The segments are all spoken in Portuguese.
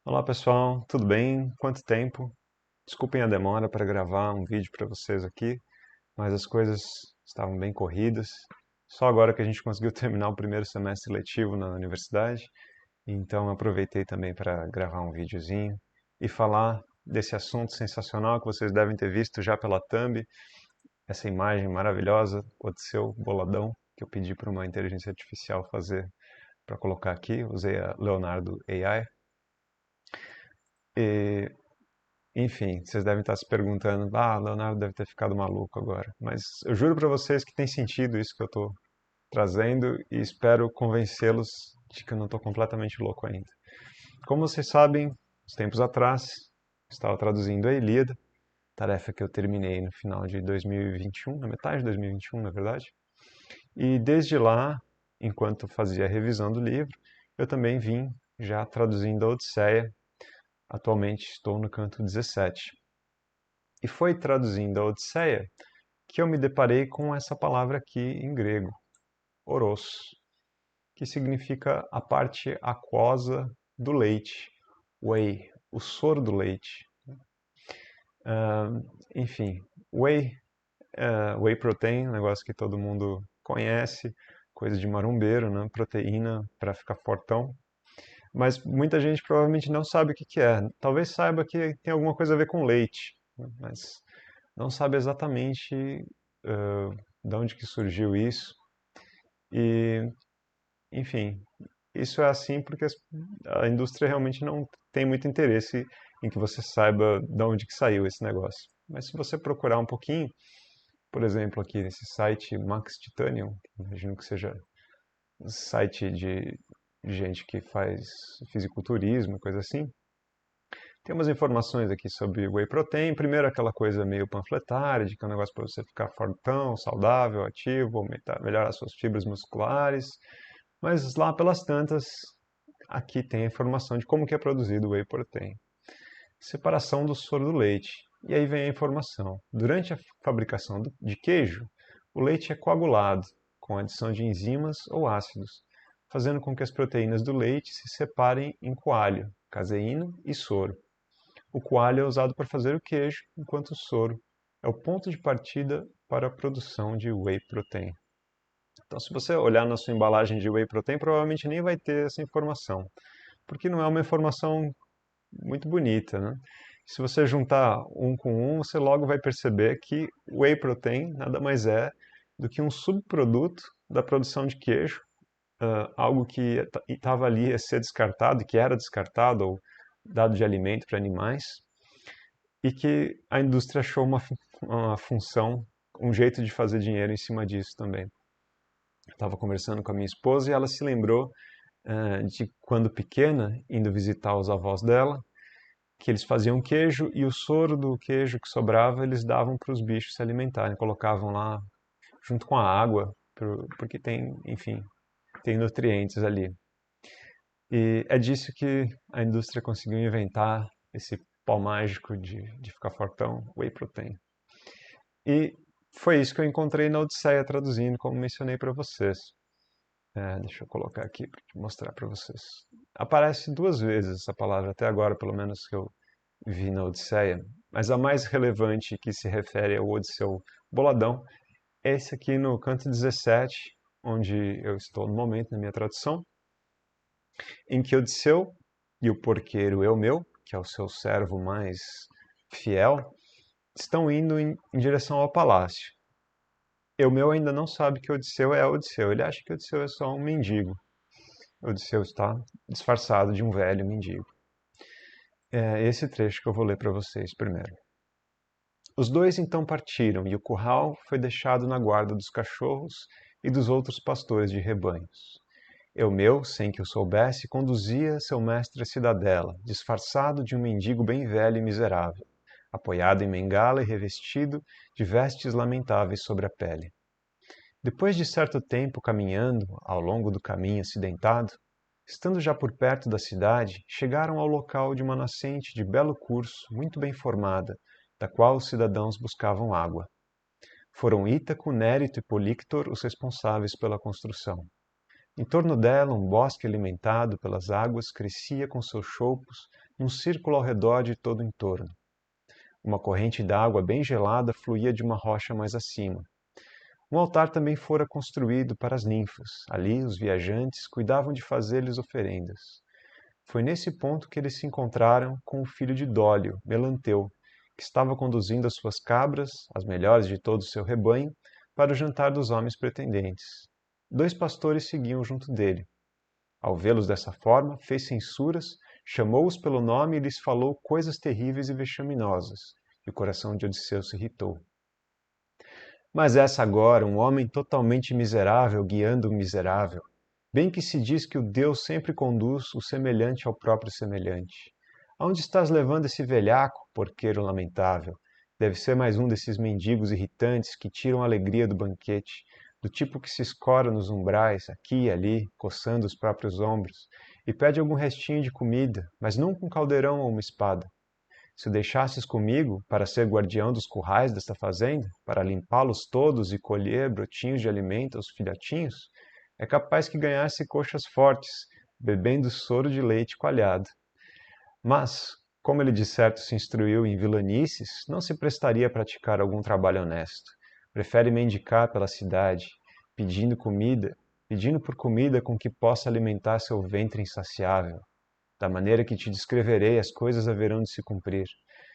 Olá pessoal, tudo bem? Quanto tempo? Desculpem a demora para gravar um vídeo para vocês aqui, mas as coisas estavam bem corridas. Só agora que a gente conseguiu terminar o primeiro semestre letivo na universidade, então aproveitei também para gravar um videozinho e falar desse assunto sensacional que vocês devem ter visto já pela thumb, essa imagem maravilhosa, Odisseu Boladão, que eu pedi para uma inteligência artificial fazer para colocar aqui, usei a Leonardo AI. E Enfim, vocês devem estar se perguntando, Leonardo deve ter ficado maluco agora. Mas eu juro para vocês que tem sentido isso que eu estou trazendo e espero convencê-los de que eu não estou completamente louco ainda. Como vocês sabem, uns tempos atrás, estava traduzindo a Ilíada, tarefa que eu terminei no final de 2021, na metade de 2021, na verdade. E desde lá, enquanto fazia a revisão do livro, eu também vim já traduzindo a Odisseia. Atualmente estou no canto 17. E foi traduzindo a Odisseia que eu me deparei com essa palavra aqui em grego, oros, que significa a parte aquosa do leite, whey, o soro do leite. Ah, Enfim, whey, whey protein, um negócio que todo mundo conhece, coisa de marombeiro, né? Proteína para ficar fortão. Mas muita gente provavelmente não sabe o que que é. Talvez saiba que tem alguma coisa a ver com leite, né? Mas não sabe exatamente de onde que surgiu isso. E, enfim, isso é assim porque a indústria realmente não tem muito interesse em que você saiba de onde que saiu esse negócio. Mas se você procurar um pouquinho, por exemplo, aqui nesse site Max Titanium, imagino que seja um site de gente que faz fisiculturismo, coisa assim, tem umas informações aqui sobre whey protein. Primeiro, aquela coisa meio panfletária, de que é um negócio para você ficar fortão, saudável, ativo, aumentar, melhorar suas fibras musculares. Mas lá pelas tantas, aqui tem a informação de como que é produzido o whey protein. Separação do soro do leite. E aí vem a informação. Durante a fabricação de queijo, o leite é coagulado com a adição de enzimas ou ácidos, fazendo com que as proteínas do leite se separem em coalho, caseína e soro. O coalho é usado para fazer o queijo, enquanto o soro é o ponto de partida para a produção de whey protein. Então, se você olhar na sua embalagem de whey protein, provavelmente nem vai ter essa informação, porque não é uma informação muito bonita, né? Se você juntar um com um, você logo vai perceber que whey protein nada mais é do que um subproduto da produção de queijo, algo que estava ali a ser descartado, que era descartado ou dado de alimento para animais, e que a indústria achou uma função, um jeito de fazer dinheiro em cima disso também. Eu estava conversando com a minha esposa e ela se lembrou de quando pequena, indo visitar os avós dela, que eles faziam queijo e o soro do queijo que sobrava eles davam para os bichos se alimentarem, colocavam lá junto com a água, porque tem, enfim, tem nutrientes ali. E é disso que a indústria conseguiu inventar esse pó mágico de ficar fortão, whey protein. E foi isso que eu encontrei na Odisseia traduzindo, como mencionei para vocês. Deixa eu colocar aqui para mostrar para vocês. Aparece duas vezes essa palavra, até agora, pelo menos que eu vi na Odisseia, mas a mais relevante que se refere ao Odisseu Boladão é esse aqui no canto 17, onde eu estou no momento na minha tradução, em que Odisseu e o porqueiro Eumeu, que é o seu servo mais fiel, estão indo em direção ao palácio. Eumeu ainda não sabe que Odisseu é Odisseu, ele acha que Odisseu é só um mendigo. Odisseu está disfarçado de um velho mendigo. É esse trecho que eu vou ler para vocês primeiro. Os dois então partiram, e o curral foi deixado na guarda dos cachorros e dos outros pastores de rebanhos. Eumeu, sem que o soubesse, conduzia seu mestre à cidadela, disfarçado de um mendigo bem velho e miserável, apoiado em bengala e revestido de vestes lamentáveis sobre a pele. Depois de certo tempo caminhando ao longo do caminho acidentado, estando já por perto da cidade, chegaram ao local de uma nascente de belo curso, muito bem formada, da qual os cidadãos buscavam água. Foram Ítaco, Nérito e Políctor os responsáveis pela construção. Em torno dela, um bosque alimentado pelas águas crescia com seus choupos, um círculo ao redor de todo o entorno. Uma corrente d'água bem gelada fluía de uma rocha mais acima. Um altar também fora construído para as ninfas. Ali, os viajantes cuidavam de fazer-lhes oferendas. Foi nesse ponto que eles se encontraram com o filho de Dólio, Melanteu, que estava conduzindo as suas cabras, as melhores de todo o seu rebanho, para o jantar dos homens pretendentes. 2 pastores seguiam junto dele. Ao vê-los dessa forma, fez censuras, chamou-os pelo nome e lhes falou coisas terríveis e vexaminosas, e o coração de Odisseu se irritou. Mas essa agora, um homem totalmente miserável guiando o miserável, bem que se diz que o Deus sempre conduz o semelhante ao próprio semelhante. Aonde estás levando esse velhaco, porqueiro lamentável? Deve ser mais um desses mendigos irritantes que tiram a alegria do banquete, do tipo que se escora nos umbrais, aqui e ali, coçando os próprios ombros, e pede algum restinho de comida, mas nunca um caldeirão ou uma espada. Se o deixasses comigo, para ser guardião dos currais desta fazenda, para limpá-los todos e colher brotinhos de alimento aos filhotinhos, é capaz que ganhasse coxas fortes, bebendo soro de leite coalhado. Mas, como ele de certo se instruiu em vilanices, não se prestaria a praticar algum trabalho honesto. Prefere mendicar pela cidade, pedindo por comida com que possa alimentar seu ventre insaciável. Da maneira que te descreverei, as coisas haverão de se cumprir.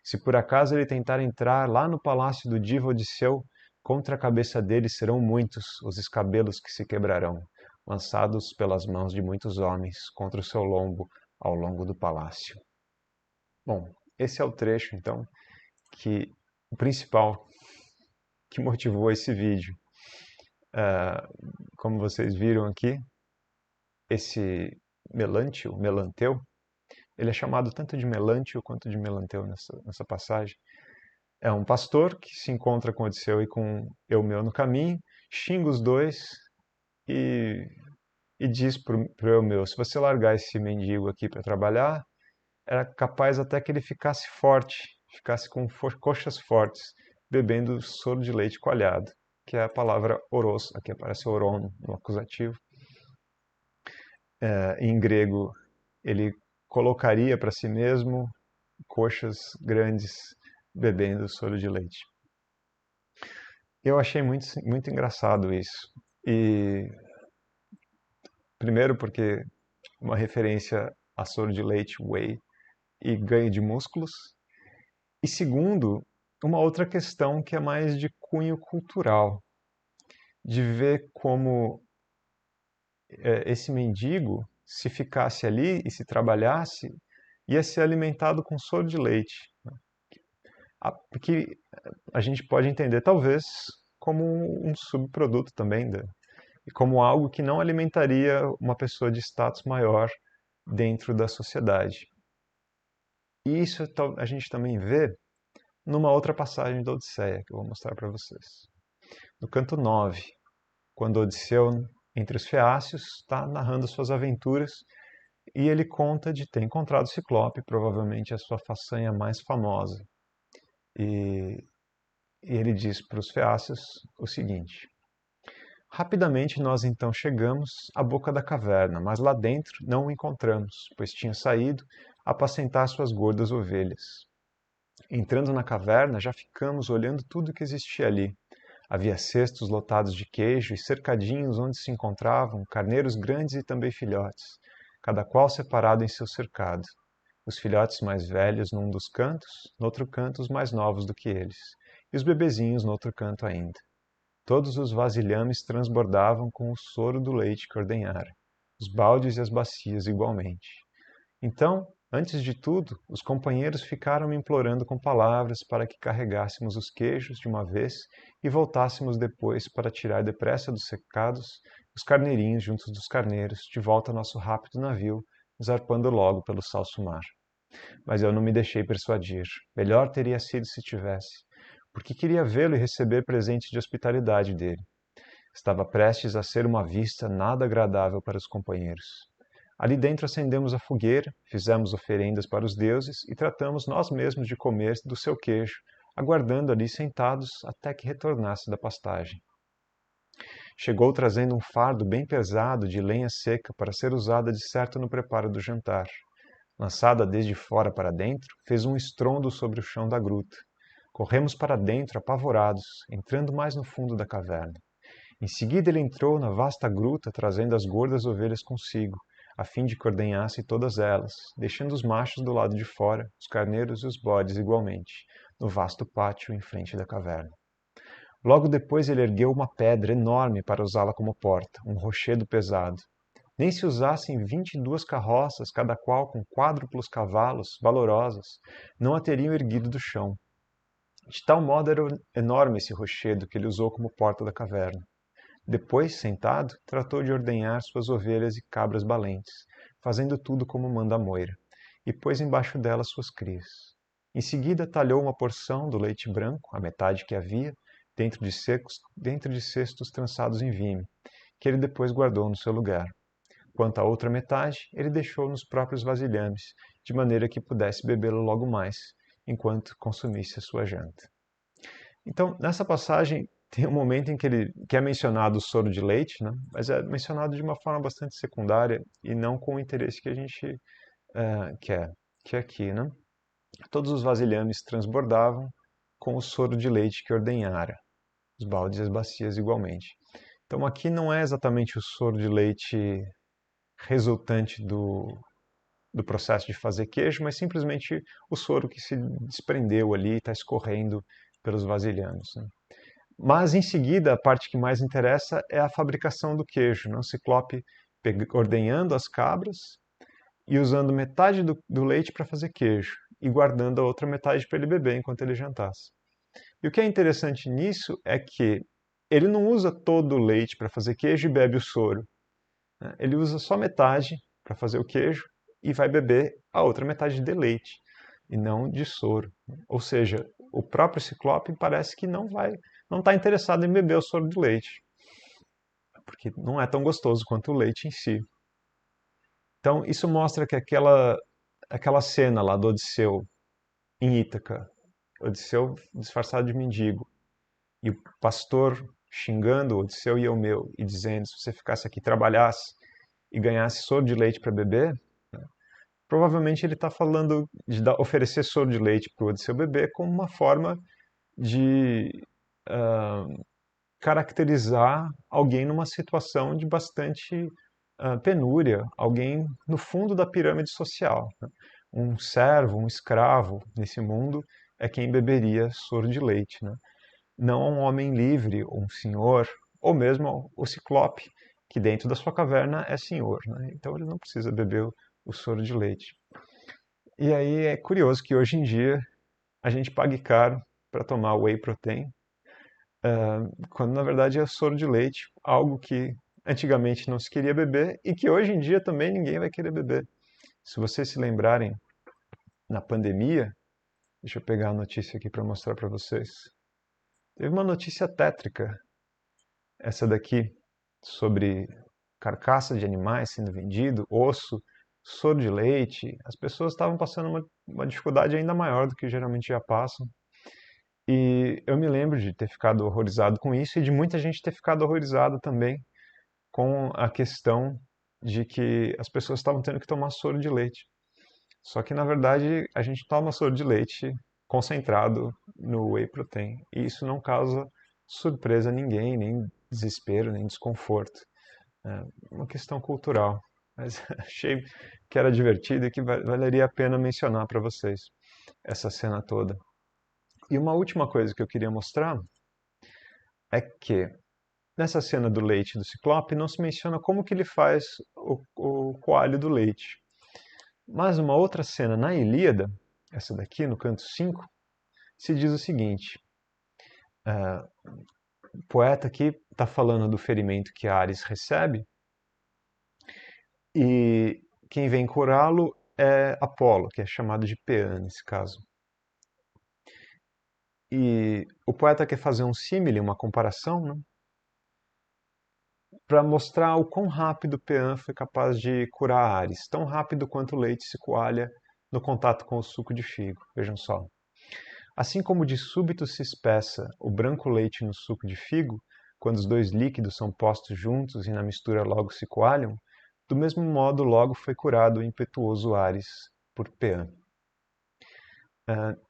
Se por acaso ele tentar entrar lá no palácio do divo Odisseu, contra a cabeça dele serão muitos os escabelos que se quebrarão, lançados pelas mãos de muitos homens contra o seu lombo ao longo do palácio. Bom, esse é o trecho, então, que o principal que motivou esse vídeo. Como vocês viram aqui, esse Melanteu, ele é chamado tanto de Melantio quanto de Melanteu nessa passagem. É um pastor que se encontra com Odisseu e com Eumeu no caminho, xinga os dois e, diz para o Eumeu, se você largar esse mendigo aqui para trabalhar, era capaz até que ele ficasse forte, ficasse com coxas fortes, bebendo soro de leite coalhado, que é a palavra oros, aqui aparece oron no acusativo. Em grego, ele colocaria para si mesmo coxas grandes bebendo soro de leite. Eu achei muito, muito engraçado isso. E primeiro porque uma referência a soro de leite, whey, e ganho de músculos. E segundo, uma outra questão que é mais de cunho cultural, de ver como esse mendigo, se ficasse ali e se trabalhasse, ia ser alimentado com soro de leite. Porque a gente pode entender, talvez, como um subproduto também, e como algo que não alimentaria uma pessoa de status maior dentro da sociedade. E isso a gente também vê numa outra passagem da Odisseia, que eu vou mostrar para vocês. No canto 9, quando Odisseu, entre os feácios, está narrando suas aventuras, e ele conta de ter encontrado o Ciclope, provavelmente a sua façanha mais famosa. E ele diz para os feácios o seguinte: rapidamente nós então chegamos à boca da caverna, mas lá dentro não o encontramos, pois tinha saído a apacentar suas gordas ovelhas. Entrando na caverna, já ficamos olhando tudo que existia ali. Havia cestos lotados de queijo e cercadinhos onde se encontravam carneiros grandes e também filhotes, cada qual separado em seu cercado. Os filhotes mais velhos num dos cantos, no outro canto os mais novos do que eles, e os bebezinhos no outro canto ainda. Todos os vasilhames transbordavam com o soro do leite que ordenhara, os baldes e as bacias igualmente. Então, antes de tudo, os companheiros ficaram me implorando com palavras para que carregássemos os queijos de uma vez e voltássemos depois para tirar depressa dos cercados os carneirinhos juntos dos carneiros, de volta ao nosso rápido navio, zarpando logo pelo salso mar. Mas eu não me deixei persuadir. Melhor teria sido se tivesse, porque queria vê-lo e receber presentes de hospitalidade dele. Estava prestes a ser uma vista nada agradável para os companheiros. Ali dentro acendemos a fogueira, fizemos oferendas para os deuses e tratamos nós mesmos de comer do seu queijo, aguardando ali sentados até que retornasse da pastagem. Chegou trazendo um fardo bem pesado de lenha seca para ser usada de certo no preparo do jantar. lançada desde fora para dentro, fez um estrondo sobre o chão da gruta. Corremos para dentro, apavorados, entrando mais no fundo da caverna. Em seguida ele entrou na vasta gruta, trazendo as gordas ovelhas consigo, a fim de que ordenhasse todas elas, deixando os machos do lado de fora, os carneiros e os bodes igualmente, no vasto pátio em frente da caverna. Logo depois ele ergueu uma pedra enorme para usá-la como porta, um rochedo pesado. Nem se usassem 22 carroças, cada qual com quádruplos cavalos, valorosos, não a teriam erguido do chão. De tal modo era enorme esse rochedo que ele usou como porta da caverna. Depois, sentado, tratou de ordenhar suas ovelhas e cabras balentes, fazendo tudo como manda a moira, e pôs embaixo delas suas crias. Em seguida, talhou uma porção do leite branco, a metade que havia, dentro de cestos trançados em vime, que ele depois guardou no seu lugar. Quanto à outra metade, ele deixou nos próprios vasilhames, de maneira que pudesse bebê-lo logo mais, enquanto consumisse a sua janta. Então, nessa passagem, tem um momento em que é mencionado o soro de leite, né? Mas é mencionado de uma forma bastante secundária e não com o interesse que a gente quer, que é aqui, né? Todos os vasilhames transbordavam com o soro de leite que ordenhara, os baldes e as bacias igualmente. Então, aqui não é exatamente o soro de leite resultante do processo de fazer queijo, mas simplesmente o soro que se desprendeu ali e está escorrendo pelos vasilhames, né? Mas em seguida, a parte que mais interessa é a fabricação do queijo, né? O Ciclope ordenhando as cabras e usando metade do leite para fazer queijo e guardando a outra metade para ele beber enquanto ele jantasse. E o que é interessante nisso é que ele não usa todo o leite para fazer queijo e bebe o soro, né? Ele usa só metade para fazer o queijo e vai beber a outra metade de leite e não de soro. Ou seja, o próprio Ciclope parece que não está interessado em beber o soro de leite, porque não é tão gostoso quanto o leite em si. Então, isso mostra que aquela cena lá do Odisseu em Ítaca, Odisseu disfarçado de mendigo, e o pastor xingando o Odisseu e Eumeu, e dizendo, se você ficasse aqui, trabalhasse e ganhasse soro de leite para beber, provavelmente ele está falando de oferecer soro de leite para o Odisseu beber como uma forma de caracterizar alguém numa situação de bastante penúria, alguém no fundo da pirâmide social, né? Um servo, um escravo nesse mundo é quem beberia soro de leite, né? Não um homem livre, um senhor, ou mesmo o Ciclope, que dentro da sua caverna é senhor, né? Então ele não precisa beber o soro de leite. E aí é curioso que hoje em dia a gente pague caro para tomar whey protein, quando na verdade é soro de leite, algo que antigamente não se queria beber e que hoje em dia também ninguém vai querer beber. Se vocês se lembrarem, na pandemia, deixa eu pegar a notícia aqui para mostrar para vocês. Teve uma notícia tétrica, essa daqui, sobre carcaça de animais sendo vendido, osso, soro de leite. As pessoas estavam passando uma dificuldade ainda maior do que geralmente já passam. E eu me lembro de ter ficado horrorizado com isso e de muita gente ter ficado horrorizada também com a questão de que as pessoas estavam tendo que tomar soro de leite. Só que, na verdade, a gente toma soro de leite concentrado no whey protein. E isso não causa surpresa a ninguém, nem desespero, nem desconforto. É uma questão cultural. Mas achei que era divertido e que valeria a pena mencionar para vocês essa cena toda. E uma última coisa que eu queria mostrar é que nessa cena do leite do Ciclope não se menciona como que ele faz o coalho do leite. Mas uma outra cena na Ilíada, essa daqui no canto 5, se diz o seguinte: o poeta aqui está falando do ferimento que Ares recebe e quem vem curá-lo é Apolo, que é chamado de Peã nesse caso. E o poeta quer fazer um símile, uma comparação, né, para mostrar o quão rápido Peã foi capaz de curar Ares, tão rápido quanto o leite se coalha no contato com o suco de figo. Vejam só. Assim como de súbito se espessa o branco leite no suco de figo, quando os dois líquidos são postos juntos e na mistura logo se coalham, do mesmo modo logo foi curado o impetuoso Ares por PA.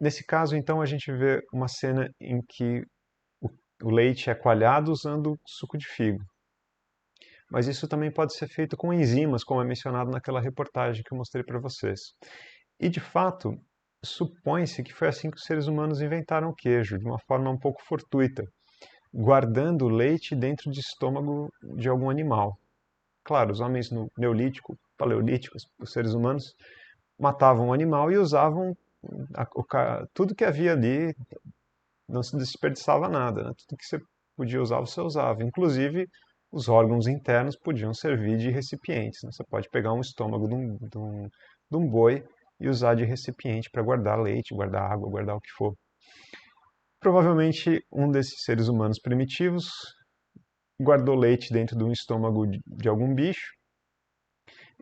Nesse caso, então, a gente vê uma cena em que o leite é coalhado usando suco de figo. Mas isso também pode ser feito com enzimas, como é mencionado naquela reportagem que eu mostrei para vocês. E, de fato, supõe-se que foi assim que os seres humanos inventaram o queijo, de uma forma um pouco fortuita, guardando o leite dentro de estômago de algum animal. Claro, os homens no Neolítico, Paleolítico, os seres humanos, matavam o animal e usavam tudo que havia ali, não se desperdiçava nada, né? Tudo que você podia usar, você usava. Inclusive, os órgãos internos podiam servir de recipientes, né? Você pode pegar um estômago de um boi e usar de recipiente para guardar leite, guardar água, guardar o que for. Provavelmente um desses seres humanos primitivos guardou leite dentro de um estômago de algum bicho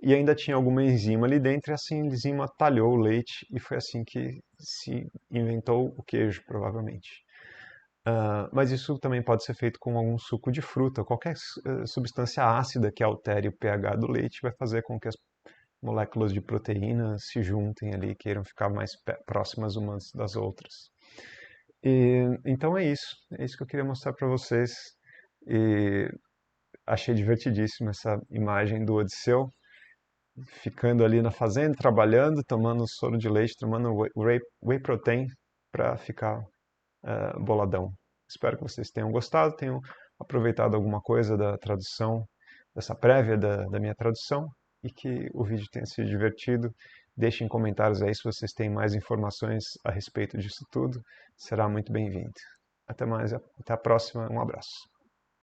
e ainda tinha alguma enzima ali dentro, e essa enzima talhou o leite e foi assim que se inventou o queijo, provavelmente. Mas isso também pode ser feito com algum suco de fruta. Qualquer substância ácida que altere o pH do leite vai fazer com que as moléculas de proteína se juntem ali, queiram ficar mais próximas umas das outras. Então é isso que eu queria mostrar para vocês. E achei divertidíssima essa imagem do Odisseu ficando ali na fazenda, trabalhando, tomando soro de leite, tomando whey protein para ficar boladão. Espero que vocês tenham gostado, tenham aproveitado alguma coisa da tradução, dessa prévia da minha tradução, e que o vídeo tenha sido divertido. Deixem comentários aí se vocês têm mais informações a respeito disso tudo. Será muito bem-vindo. Até mais, até a próxima. Um abraço.